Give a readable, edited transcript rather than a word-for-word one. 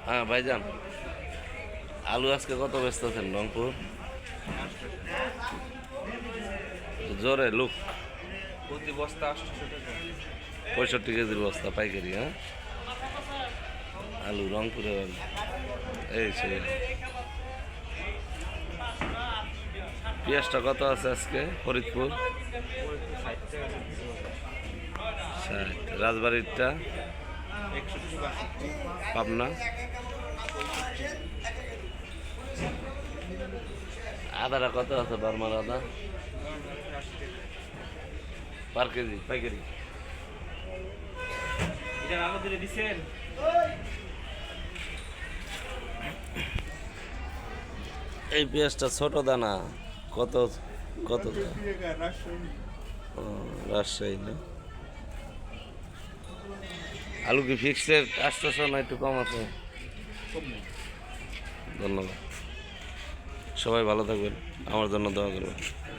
হ্যাঁ ভাইজান, আলু আজকে কত ব্যস্ত আছেন রংপুর? জোরে লুক। প্রতি বস্তা 800 টাকা। 65 কেজির বস্তা পাইকারি। হ্যাঁ, আলু রংপুরে আলু। এই সেই পেঁয়াজটা কত আছে আজকে ফরিদপুর? 60 টাকা। 60। রাজবাড়িরটা? 61 পাবনা? আদাটা কত আছে বর্মার আদা পার কেজি পাইকারি? এটা আলু দিলে দিছেন। এই পেঁয়াজটা ছোট দানা কত? কত? ও, রাজশাহী না? আলু কি ফিক্সড 800 না একটু কম আছে? ধন্যবাদ। সবাই ভালো থাকবেন, আমার জন্য দোয়া করবেন।